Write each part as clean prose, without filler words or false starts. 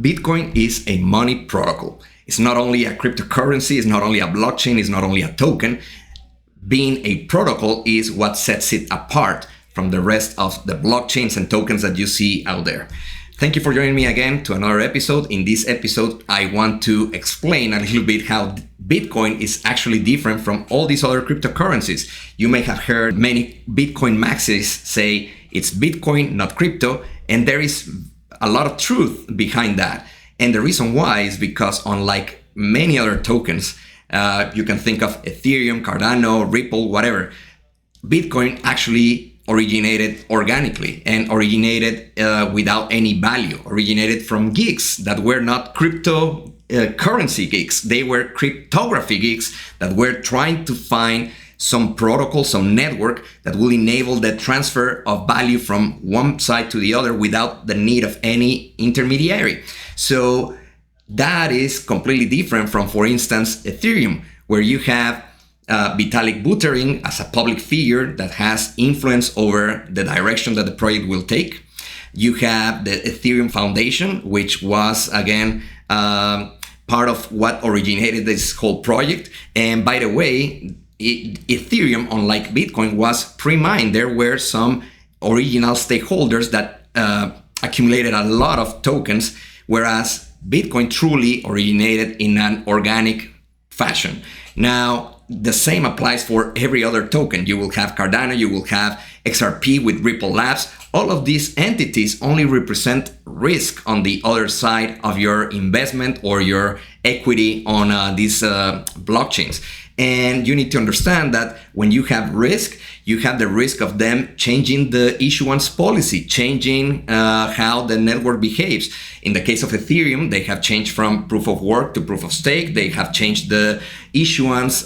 Bitcoin is a money protocol. It's not only a cryptocurrency, it's not only a blockchain, it's not only a token. Being a protocol is what sets it apart from the rest of the blockchains and tokens that you see out there. Thank you for joining me again to another episode. In this episode, I want to explain a little bit how Bitcoin is actually different from all these other cryptocurrencies. You may have heard many Bitcoin maxis say it's Bitcoin, not crypto, and there is a lot of truth behind that. And the reason why is because unlike many other tokens, you can think of Ethereum, Cardano, Ripple, whatever, Bitcoin actually originated organically and originated without any value, originated from geeks that were not cryptocurrency geeks. They were cryptography geeks that were trying to find some protocol, some network that will enable the transfer of value from one side to the other without the need of any intermediary. So that is completely different from, for instance, Ethereum, where you have Vitalik Buterin as a public figure that has influence over the direction that the project will take. You have the Ethereum Foundation, which was, again, part of what originated this whole project. And by the way, Ethereum, unlike Bitcoin, was pre-mined. There were some original stakeholders that accumulated a lot of tokens, whereas Bitcoin truly originated in an organic fashion. Now, the same applies for every other token. You will have Cardano, you will have XRP with Ripple Labs. All of these entities only represent risk on the other side of your investment or your equity on these blockchains. And you need to understand that when you have risk, you have the risk of them changing the issuance policy, changing how the network behaves. In the case of Ethereum, they have changed from proof of work to proof of stake. They have changed the issuance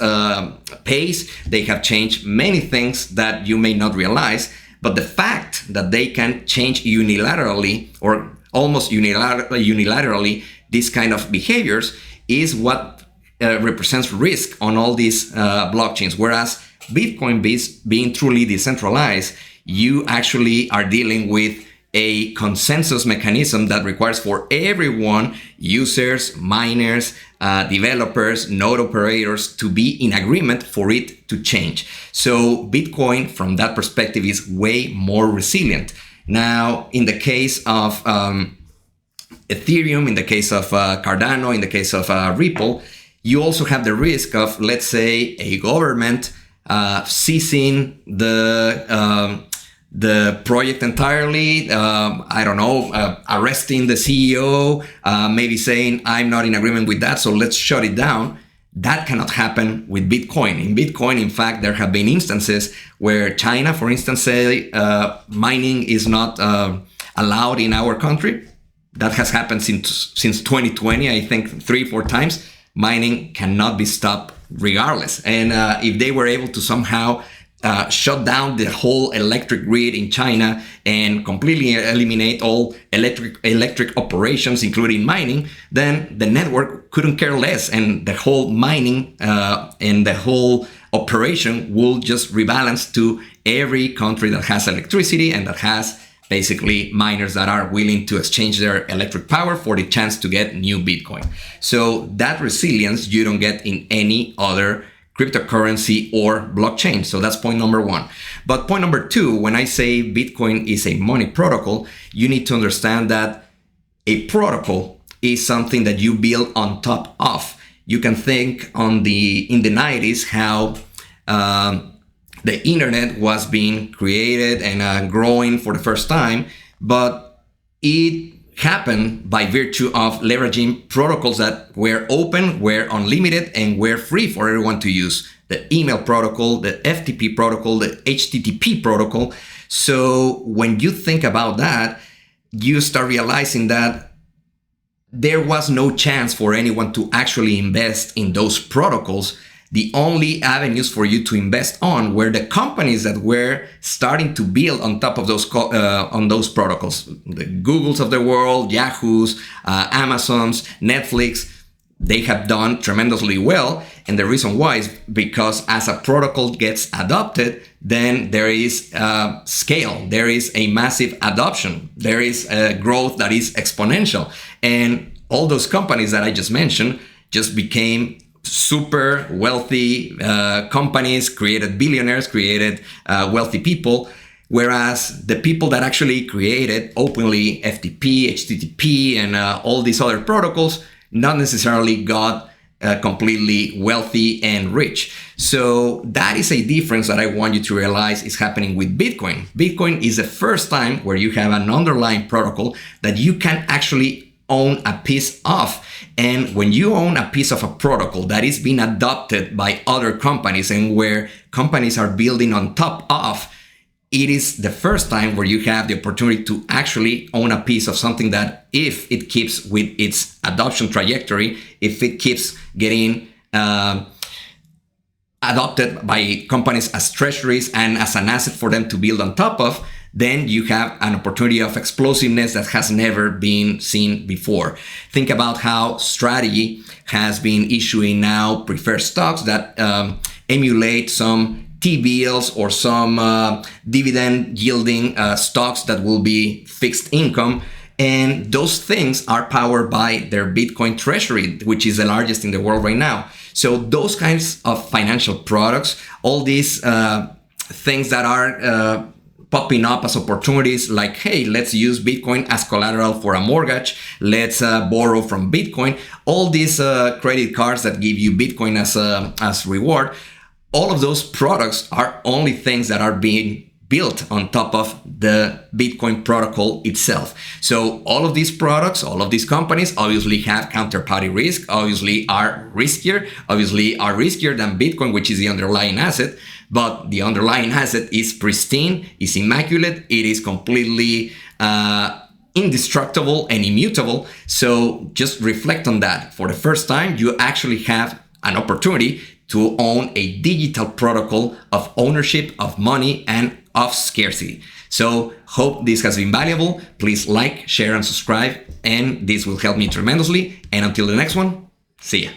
pace. They have changed many things that you may not realize. But the fact that they can change unilaterally or almost unilaterally these kind of behaviors is what represents risk on all these blockchains. Whereas Bitcoin being truly decentralized, you actually are dealing with a consensus mechanism that requires for everyone, users, miners, developers, node operators, to be in agreement for it to change. So Bitcoin, from that perspective, is way more resilient. Now, in the case of Ethereum, in the case of Cardano, in the case of Ripple, you also have the risk of, let's say, a government ceasing the project entirely, arresting the CEO, maybe saying, I'm not in agreement with that, so let's shut it down. That cannot happen with Bitcoin. In Bitcoin, in fact, there have been instances where China, for instance, say mining is not allowed in our country. That has happened since 2020, I think 3-4 times. Mining cannot be stopped regardless. And if they were able to somehow shut down the whole electric grid in China and completely eliminate all electric operations, including mining, then the network couldn't care less. And the whole mining and the whole operation will just rebalance to every country that has electricity and that has basically miners that are willing to exchange their electric power for the chance to get new Bitcoin. So that resilience you don't get in any other cryptocurrency or blockchain. So that's point number one. But point number two, when I say Bitcoin is a money protocol, you need to understand that a protocol is something that you build on top of. You can think in the 90s how the internet was being created and growing for the first time, but it happened by virtue of leveraging protocols that were open, were unlimited, and were free for everyone to use. The email protocol, the FTP protocol, the HTTP protocol. So when you think about that, you start realizing that there was no chance for anyone to actually invest in those protocols. The only avenues for you to invest on were the companies that were starting to build on top of those protocols. The Googles of the world, Yahoos, Amazons, Netflix. they have done tremendously well. And the reason why is because as a protocol gets adopted, then there is scale, there is a massive adoption, there is a growth that is exponential. And all those companies that I just mentioned just became super wealthy companies, created billionaires, created wealthy people. Whereas the people that actually created openly FTP, HTTP, and all these other protocols, not necessarily got completely wealthy and rich. So that is a difference that I want you to realize is happening with Bitcoin. Bitcoin is the first time where you have an underlying protocol that you can actually own a piece of. And when you own a piece of a protocol that is being adopted by other companies and where companies are building on top of, it is the first time where you have the opportunity to actually own a piece of something that, if it keeps with its adoption trajectory, if it keeps getting adopted by companies as treasuries and as an asset for them to build on top of, then you have an opportunity of explosiveness that has never been seen before. Think about how Strategy has been issuing now preferred stocks that emulate some T-bills or some dividend yielding stocks that will be fixed income. And those things are powered by their Bitcoin treasury, which is the largest in the world right now. So those kinds of financial products, all these things that are popping up as opportunities, like, hey, let's use Bitcoin as collateral for a mortgage, let's borrow from Bitcoin, all these credit cards that give you Bitcoin as reward, all of those products are only things that are being built on top of the Bitcoin protocol itself. So all of these products, all of these companies obviously have counterparty risk, obviously are riskier than Bitcoin, which is the underlying asset. But the underlying asset is pristine, is immaculate, it is completely indestructible and immutable. So just reflect on that. For the first time, you actually have an opportunity to own a digital protocol of ownership, of money, and of scarcity. So hope this has been valuable. Please like, share, and subscribe, and this will help me tremendously. And until the next one, see ya.